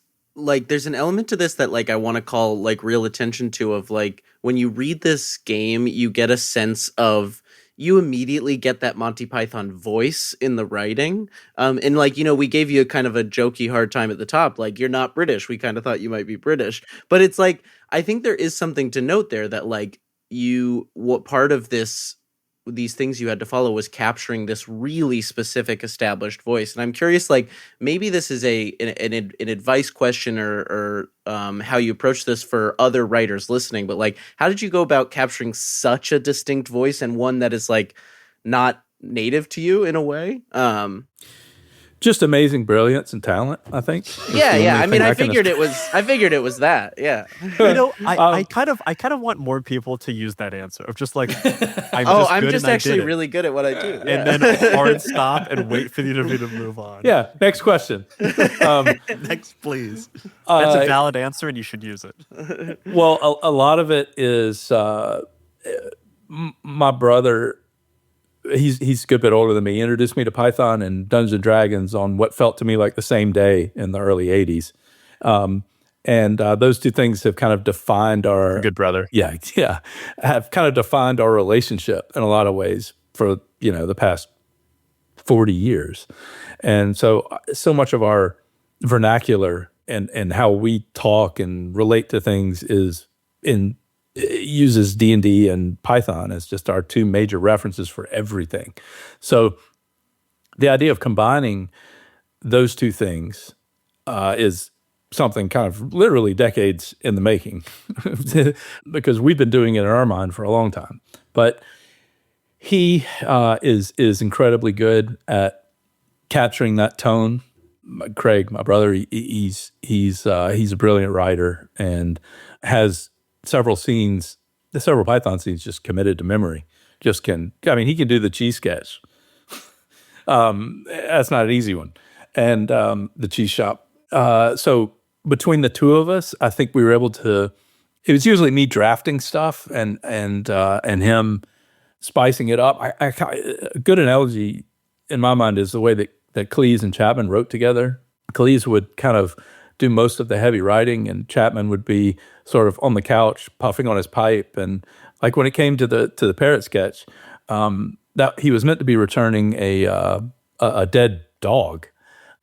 an element to this that I want to call real attention to, of when you read this game, you get a sense of, you immediately get that Monty Python voice in the writing. And we gave you a kind of a jokey hard time at the top. You're not British. We kind of thought you might be British. But it's I think there is something to note there, that what part of these things you had to follow was capturing this really specific established voice. And I'm curious, maybe this is an advice question, or how you approach this for other writers listening, but how did you go about capturing such a distinct voice, and one that is not native to you in a way? Just amazing brilliance and talent, I think. Yeah. I mean, I figured it was that. Yeah. I kind of want more people to use that answer of just I'm just actually really good at what I do. Yeah. And then hard stop and wait for you to move on. Yeah. Next question. Next, please. That's a valid answer, and you should use it. Well, a lot of it is my brother. He's a good bit older than me. He introduced me to Python and Dungeons and Dragons on what felt to me like the same day in the early 80s. And those two things have kind of defined our... Good brother. Yeah, have kind of defined our relationship in a lot of ways for, the past 40 years. And so much of our vernacular and how we talk and relate to things uses D&D and Python as just our two major references for everything. So the idea of combining those two things is something kind of literally decades in the making, because we've been doing it in our mind for a long time. But he is incredibly good at capturing that tone. Craig, my brother, he's a brilliant writer and has several Python scenes just committed to memory. He can do the cheese sketch. That's not an easy one. And the cheese shop. So between the two of us, I think we were able to, it was usually me drafting stuff and him spicing it up. A good analogy in my mind is the way that Cleese and Chapman wrote together. Cleese would kind of do most of the heavy writing, and Chapman would be sort of on the couch puffing on his pipe. And when it came to the parrot sketch, that he was meant to be returning a dead dog,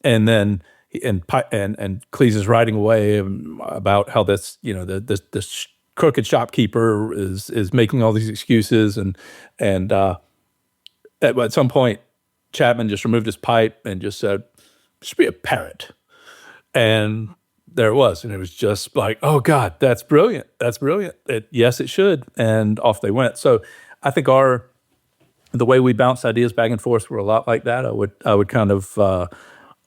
and then and Cleese is writing away about how this this crooked shopkeeper is making all these excuses, and at some point Chapman just removed his pipe and just said, "It should be a parrot." And there it was. And it was just oh God, that's brilliant. That's brilliant. Yes, it should. And off they went. So I think the way we bounced ideas back and forth were a lot like that. I would kind of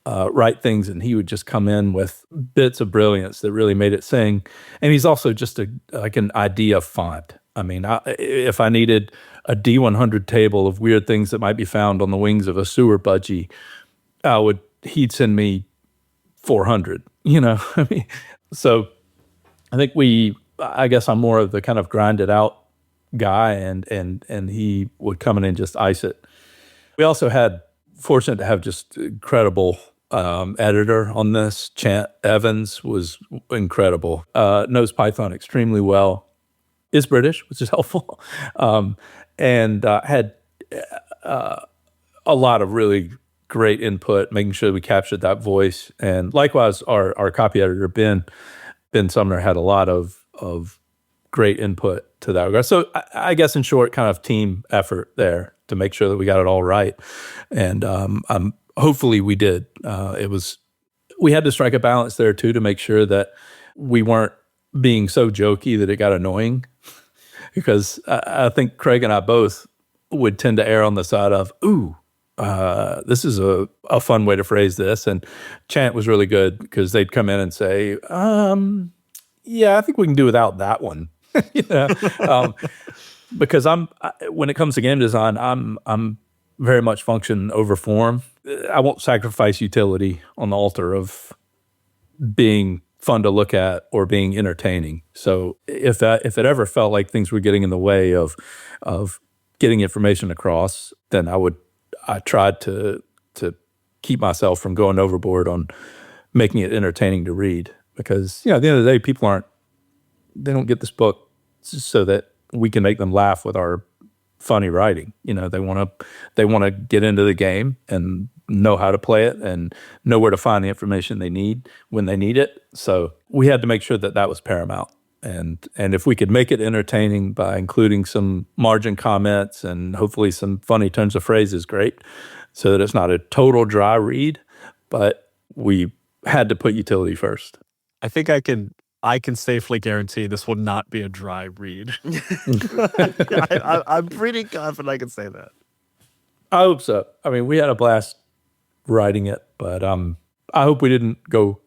write things, and he would just come in with bits of brilliance that really made it sing. And he's also just an idea font. I mean, if I needed a D100 table of weird things that might be found on the wings of a sewer budgie, he'd send me 400, I mean, so I think I guess I'm more of the kind of grinded out guy, and he would come in and just ice it. We also fortunate to have just incredible editor on this. Chant Evans was incredible, knows Python extremely well, is British, which is helpful, and had a lot of really great input, making sure we captured that voice. And likewise, our copy editor, Ben Sumner, had a lot of great input to that regard. So I guess in short, kind of team effort there to make sure that we got it all right. And hopefully we did. We had to strike a balance there too to make sure that we weren't being so jokey that it got annoying. Because I think Craig and I both would tend to err on the side of, this is a fun way to phrase this. And Chant was really good because they'd come in and say, yeah, I think we can do without that one. Because when it comes to game design, I'm very much function over form. I won't sacrifice utility on the altar of being fun to look at or being entertaining. So if it ever felt like things were getting in the way of getting information across, then I tried to keep myself from going overboard on making it entertaining to read. Because at the end of the day, people they don't get this book so that we can make them laugh with our funny writing. They want to get into the game and know how to play it and know where to find the information they need when they need it. So we had to make sure that was paramount. And if we could make it entertaining by including some margin comments and hopefully some funny turns of phrases, great, so that it's not a total dry read, but we had to put utility first. I think I can safely guarantee this will not be a dry read. I'm pretty confident I can say that. I hope so. I mean, we had a blast writing it, but I hope we didn't go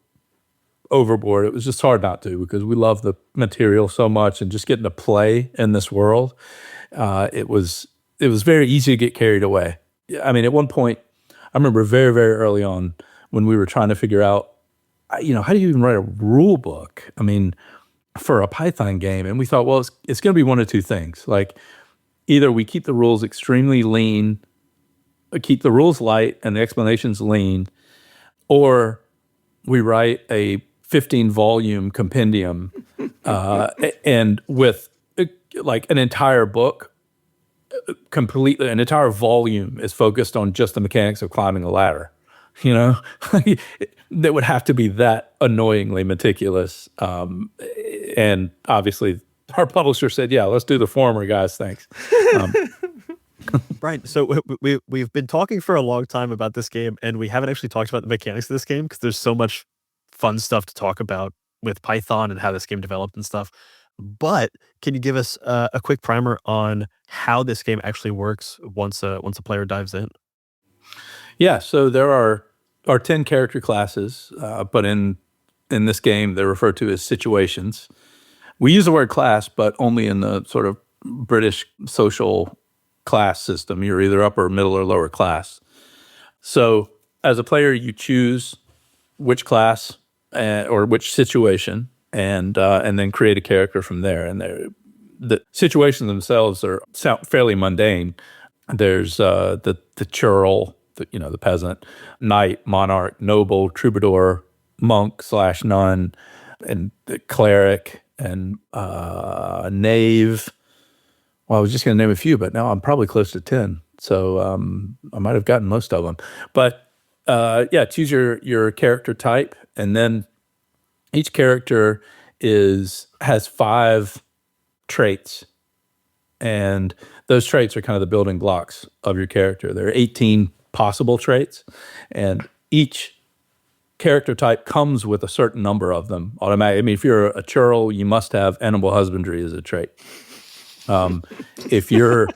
overboard. It was just hard not to because we love the material so much and just getting to play in this world. It was very easy to get carried away. I mean, at one point, I remember very, very early on when we were trying to figure out, how do you even write a rule book? I mean, for a Python game. And we thought, well, it's going to be one of two things. Like either we keep the rules extremely lean, keep the rules light and the explanations lean, or we write a 15-volume compendium and with like an entire book, completely, an entire volume is focused on just the mechanics of climbing a ladder. That would have to be that annoyingly meticulous. And obviously, our publisher said, yeah, let's do the former, guys. Thanks. Right. So we've been talking for a long time about this game, and we haven't actually talked about the mechanics of this game because there's so much fun stuff to talk about with Python and how this game developed and stuff. But can you give us a quick primer on how this game actually works once a player dives in? Yeah. So there are 10 character classes, but in this game they're referred to as situations. We use the word class, but only in the sort of British social class system. You're either upper, middle, or lower class. So as a player, you choose which class or which situation, and then create a character from there. And the situations themselves sound fairly mundane. There's the churl, the peasant, knight, monarch, noble, troubadour, monk/nun, and the cleric and knave. Well, I was just going to name a few, but now I'm probably close to 10. So I might have gotten most of them. But choose your character type, and then each character has 5 traits, and those traits are kind of the building blocks of your character. There are 18 possible traits, and each character type comes with a certain number of them automatically. I mean, if you're a churl, you must have animal husbandry as a trait. If you're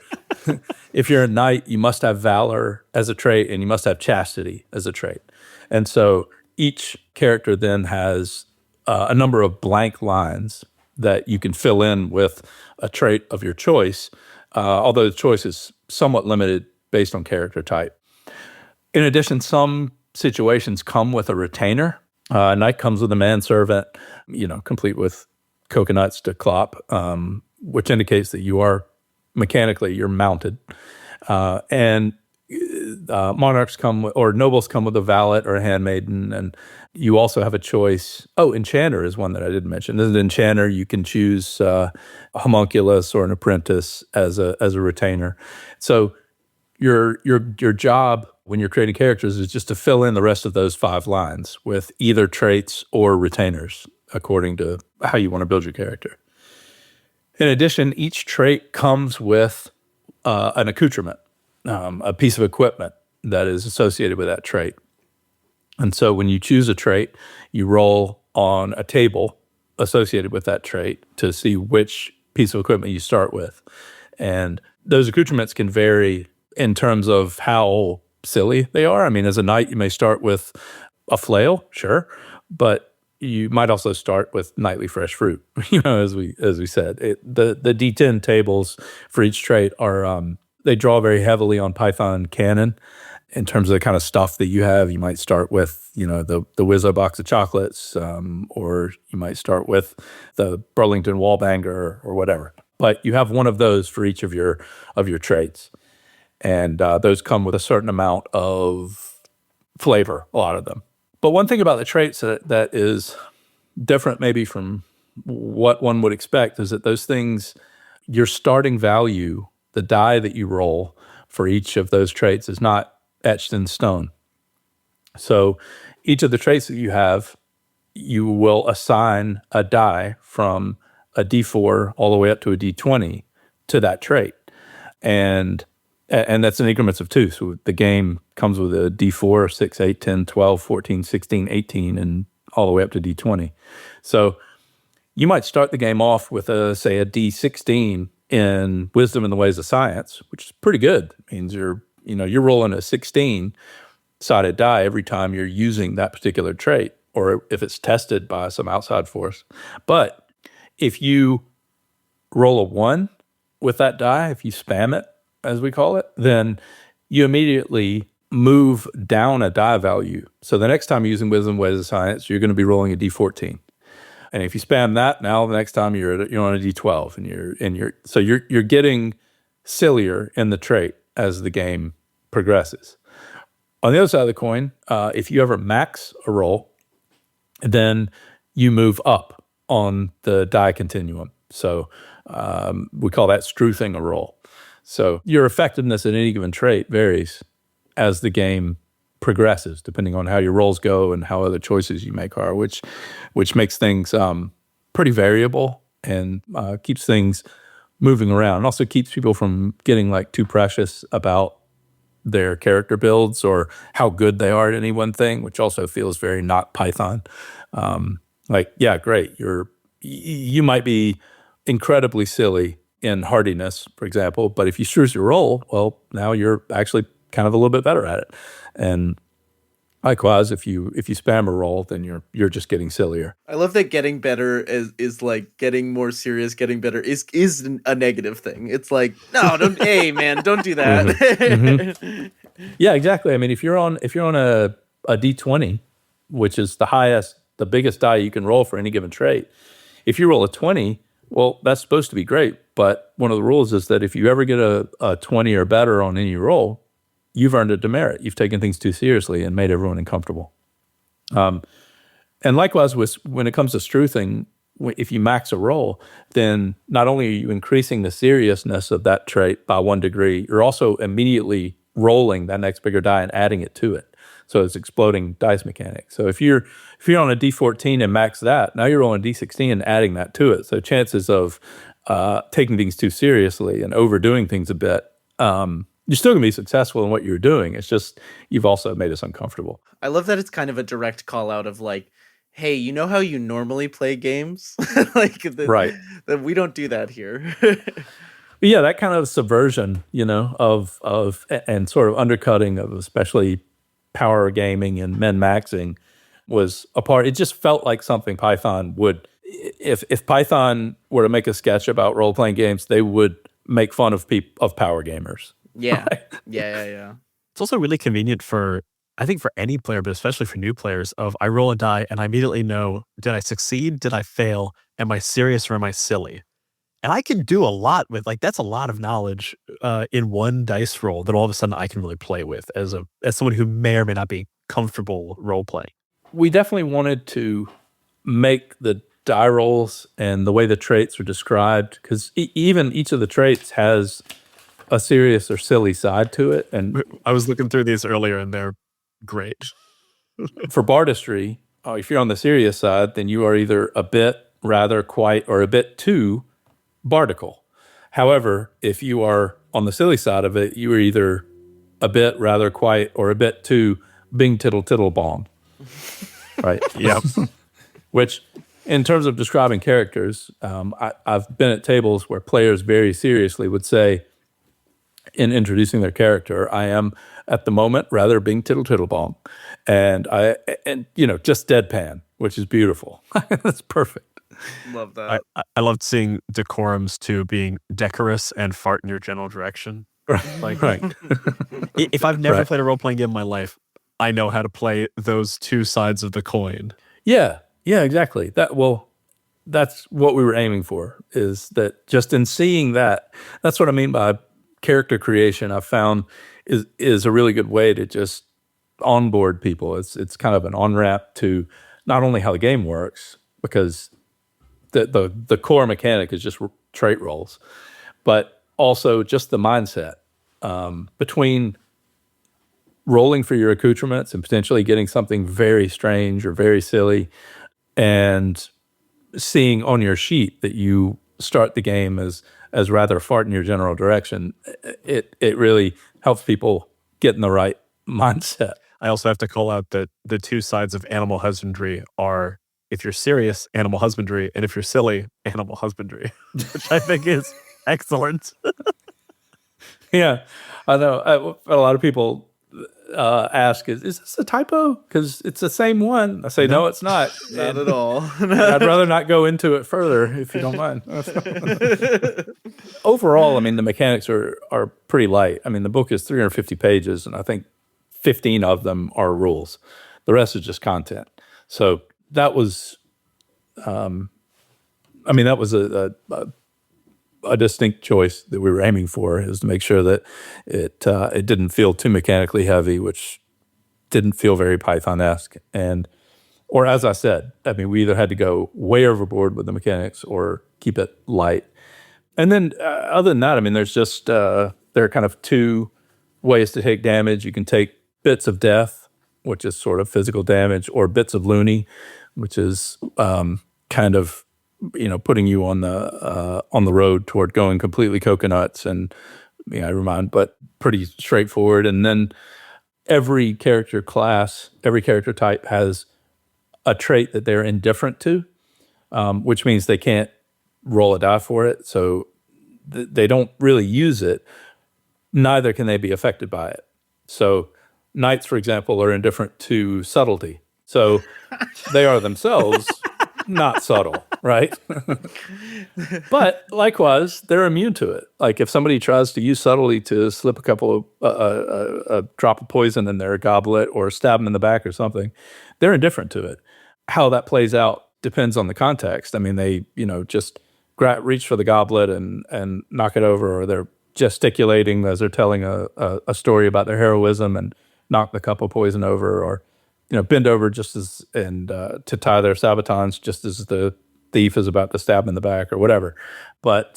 a knight, you must have valor as a trait, and you must have chastity as a trait. And so each character then has a number of blank lines that you can fill in with a trait of your choice, although the choice is somewhat limited based on character type. In addition, some situations come with a retainer. A knight comes with a manservant, complete with coconuts to clop, which indicates that you're mounted. And monarchs or nobles come with a valet or a handmaiden, and you also have a choice. Oh, enchanter is one that I didn't mention. As an enchanter, you can choose a homunculus or an apprentice as a retainer. So your job when you're creating characters is just to fill in the rest of those 5 lines with either traits or retainers according to how you want to build your character. In addition, each trait comes with an accoutrement, a piece of equipment that is associated with that trait. And so when you choose a trait, you roll on a table associated with that trait to see which piece of equipment you start with. And those accoutrements can vary in terms of how silly they are. I mean, as a knight, you may start with a flail, sure, but you might also start with nightly fresh fruit. As we said, the D10 tables for each trait are they draw very heavily on Python canon in terms of the kind of stuff that you have. You might start with the Wizzo box of chocolates, or you might start with the Burlington Wallbanger or whatever. But you have one of those for each of your traits, and those come with a certain amount of flavor. A lot of them. But one thing about the traits that is different maybe from what one would expect is that those things, your starting value, the die that you roll for each of those traits is not etched in stone. So each of the traits that you have, you will assign a die from a D4 all the way up to a D20 to that trait. And that's in increments of 2. So the game comes with a D4, 6, 8, 10, 12, 14, 16, 18, and all the way up to D20. So you might start the game off with say a D16 in Wisdom in the Ways of Science, which is pretty good. It means you're rolling a 16-sided die every time you're using that particular trait, or if it's tested by some outside force. But if you roll a 1 with that die, if you spam it, as we call it, then you immediately move down a die value. So the next time you're using Wisdom Ways of Science, you're going to be rolling a D14. And if you spam that, now the next time you're on a D12, and you're getting sillier in the trait as the game progresses. On the other side of the coin, if you ever max a roll, then you move up on the die continuum. So we call that struthing a roll. So your effectiveness at any given trait varies as the game progresses, depending on how your rolls go and how other choices you make are, which makes things pretty variable and keeps things moving around. And also keeps people from getting too precious about their character builds or how good they are at any one thing, which also feels very not Python. Great, you might be incredibly silly in hardiness, for example, but if you choose your roll, well, now you're actually kind of a little bit better at it. And likewise, if you spam a roll, then you're just getting sillier. I love that getting better is like getting more serious. Getting better is a negative thing. It's like, no, don't. Hey, man, don't do that. Mm-hmm. Yeah, exactly. I mean, if you're on a D20, which is the biggest die you can roll for any given trait, if you roll a 20, well, that's supposed to be great. But one of the rules is that if you ever get a 20 or better on any roll, you've earned a demerit. You've taken things too seriously and made everyone uncomfortable. And likewise, when it comes to struthing, if you max a roll, then not only are you increasing the seriousness of that trait by 1 degree, you're also immediately rolling that next bigger die and adding it to it. So it's exploding dice mechanics. So if you're on a D14 and max that, now you're rolling a D16 and adding that to it. So chances of taking things too seriously and overdoing things a bit, you're still going to be successful in what you're doing. It's just you've also made us uncomfortable. I love that it's kind of a direct call out of hey, you know how you normally play games? Right. That we don't do that here. Yeah, that kind of subversion, of and sort of undercutting of especially power gaming and min-maxing was a part. It just felt like something Python would, if Python were to make a sketch about role-playing games, they would make fun of power gamers. Yeah. Right? Yeah. It's also really convenient for any player, but especially for new players, I roll a die and I immediately know, did I succeed? Did I fail? Am I serious or am I silly? And I can do a lot with, that's a lot of knowledge in one dice roll that all of a sudden I can really play with as someone who may or may not be comfortable role playing. We definitely wanted to make the die rolls and the way the traits are described, because even each of the traits has a serious or silly side to it. And I was looking through these earlier and they're great. For bardistry, if you're on the serious side, then you are either a bit, rather, quite, or a bit too bardical. However, if you are on the silly side of it, you are either a bit rather quiet or a bit too bing tittle tittle bong, right? Yep. Which, in terms of describing characters, I've been at tables where players very seriously would say, in introducing their character, I am at the moment rather bing tittle tittle bong, and just deadpan, which is beautiful. That's perfect. Love that. I loved seeing decorums too, being decorous and fart in your general direction. Like, Right. If I've never Right. played a role playing game in my life, I know how to play those two sides of the coin. Yeah, exactly. That's what we were aiming for, is that just in seeing that, that's what I mean by character creation. I've found is a really good way to just onboard people. It's kind of an on-ramp to not only how the game works, because the core mechanic is just trait rolls, but also just the mindset between rolling for your accoutrements and potentially getting something very strange or very silly, and seeing on your sheet that you start the game as rather fart in your general direction. It really helps people get in the right mindset. I also have to call out that the two sides of animal husbandry are, if you're serious, animal husbandry, and if you're silly, animal husbandry, which I think is excellent. Yeah, I know. A lot of people ask, is this a typo? Because it's the same one. I say, no, it's not. Not at all. I'd rather not go into it further, if you don't mind. Overall, I mean, the mechanics are pretty light. I mean, the book is 350 pages, and I think 15 of them are rules. The rest is just content. So that was, that was a distinct choice that we were aiming for, is to make sure that it didn't feel too mechanically heavy, which didn't feel very Python-esque. Or as I said, I mean, we either had to go way overboard with the mechanics or keep it light. And then other than that, I mean, there's just, there are kind of two ways to take damage. You can take bits of death, which is sort of physical damage, or bits of loony, which is kind of, putting you on the road toward going completely coconuts. And but pretty straightforward. And then every character class, every character type has a trait that they're indifferent to, which means they can't roll a die for it. So they don't really use it. Neither can they be affected by it. So knights, for example, are indifferent to subtlety. So they are themselves not subtle, right? But likewise, they're immune to it. Like if somebody tries to use subtlety to slip a couple of a drop of poison in their goblet or stab them in the back or something, they're indifferent to it. How that plays out depends on the context. I mean, they just reach for the goblet and knock it over, or they're gesticulating as they're telling a story about their heroism and knock the cup of poison over, or bend over just as to tie their sabatons just as the thief is about to stab in the back or whatever. But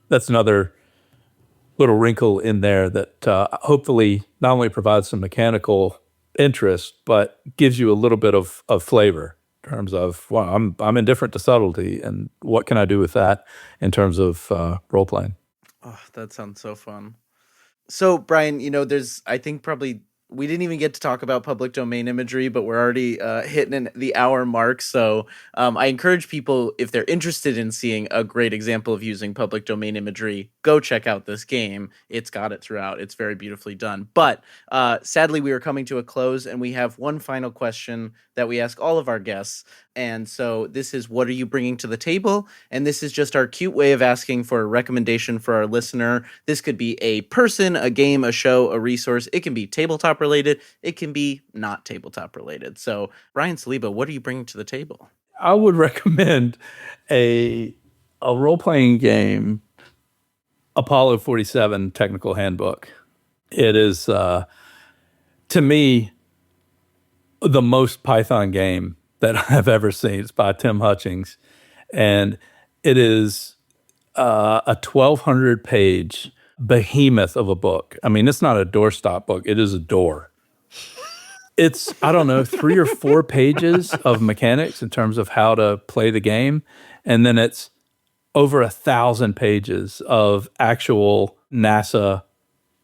that's another little wrinkle in there that hopefully not only provides some mechanical interest, but gives you a little bit of flavor in terms of, well, I'm indifferent to subtlety, and what can I do with that in terms of role playing? Oh, that sounds so fun. So, Brian, there's, I think probably, we didn't even get to talk about public domain imagery, but we're already hitting the hour mark. So I encourage people, if they're interested in seeing a great example of using public domain imagery, go check out this game. It's got it throughout. It's very beautifully done. But sadly, we are coming to a close, and we have one final question that we ask all of our guests. And so this is, what are you bringing to the table? And this is just our cute way of asking for a recommendation for our listener. This could be a person, a game, a show, a resource. It can be tabletop related. It can be not tabletop related. So, Ryan Saliba, what are you bringing to the table? I would recommend a role-playing game, Apollo 47 Technical Handbook. It is, to me, the most Python game that I've ever seen. It's by Tim Hutchings, and it is a 1,200-page behemoth of a book. I mean, it's not a doorstop book. It is a door. It's, I don't know, 3 or 4 pages of mechanics in terms of how to play the game, and then it's over 1,000 pages of actual NASA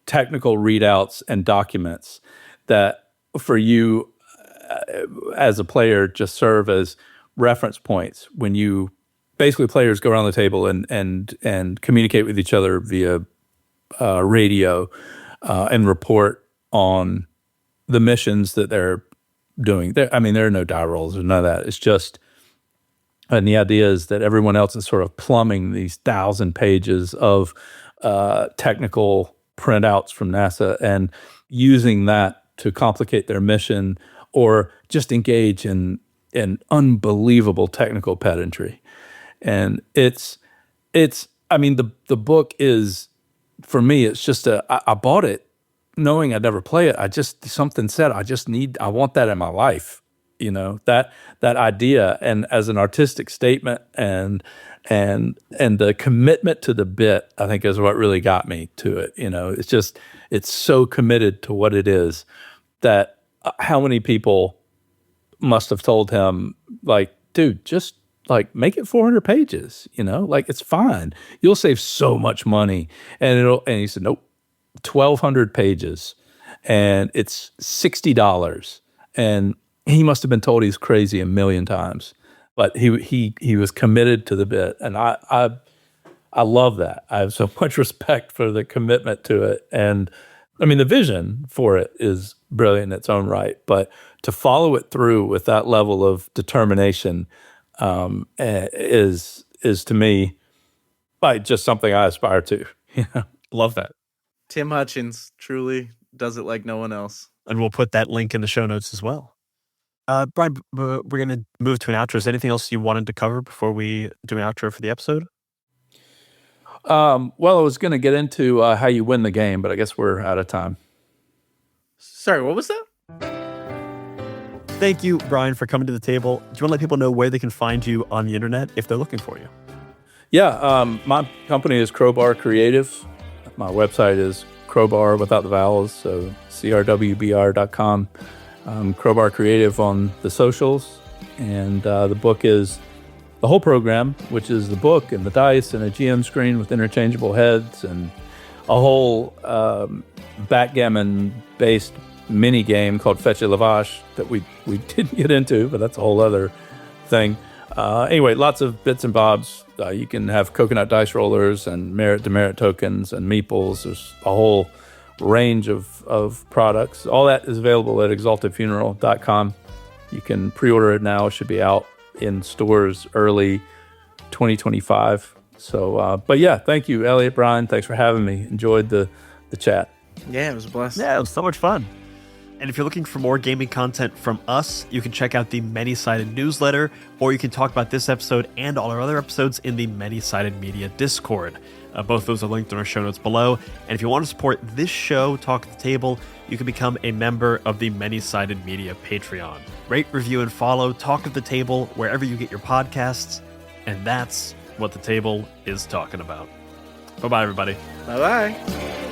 technical readouts and documents that for you as a player just serve as reference points when you basically players go around the table and communicate with each other via radio and report on the missions that they're doing. There are no die rolls or none of that. It's just, and the idea is that everyone else is sort of plumbing these 1,000 pages of technical printouts from NASA and using that to complicate their mission or just engage in unbelievable technical pedantry. And the book is, for me, it's just I bought it knowing I'd never play it. Something said, I want that in my life. That idea, and as an artistic statement and the commitment to the bit, I think is what really got me to it. It's so committed to what it is that how many people must have told him, like, dude, just like make it 400 pages, like it's fine. You'll save so much money. And he said, nope, 1,200 pages and it's $60. And he must have been told he's crazy a million times, but he was committed to the bit. And I love that. I have so much respect for the commitment to it. And the vision for it is brilliant in its own right, but to follow it through with that level of determination is to me like just something I aspire to. Love that. Tim Hutchins truly does it like no one else. And we'll put that link in the show notes as well. Brian, we're going to move to an outro. Is there anything else you wanted to cover before we do an outro for the episode? Well, I was going to get into how you win the game, but I guess we're out of time. Sorry, what was that? Thank you, Brian, for coming to the table. Do you want to let people know where they can find you on the internet if they're looking for you? Yeah, my company is Crowbar Creative. My website is Crowbar without the vowels, so crwbr.com. Crowbar Creative on the socials, and the book is the whole program, which is the book and the dice and a GM screen with interchangeable heads and a whole backgammon-based mini game called Fetch a Lavash that we didn't get into, but that's a whole other thing. Anyway, lots of bits and bobs. You can have coconut dice rollers and merit-demerit tokens and meeples. There's a whole range of products. All that is available at exaltedfuneral.com. You can pre-order it now. It should be out in stores early 2025. So, but yeah, thank you, Elliot, Brian. Thanks for having me. Enjoyed the chat. Yeah, it was a blast. Yeah, it was so much fun. And if you're looking for more gaming content from us, you can check out the Many-Sided newsletter, or you can talk about this episode and all our other episodes in the Many-Sided Media Discord. Both of those are linked in our show notes below. And if you want to support this show, Talk at the Table, you can become a member of the Many-Sided Media Patreon. Rate, review, and follow Talk at the Table wherever you get your podcasts. And that's what the table is talking about. Bye-bye, everybody. Bye-bye.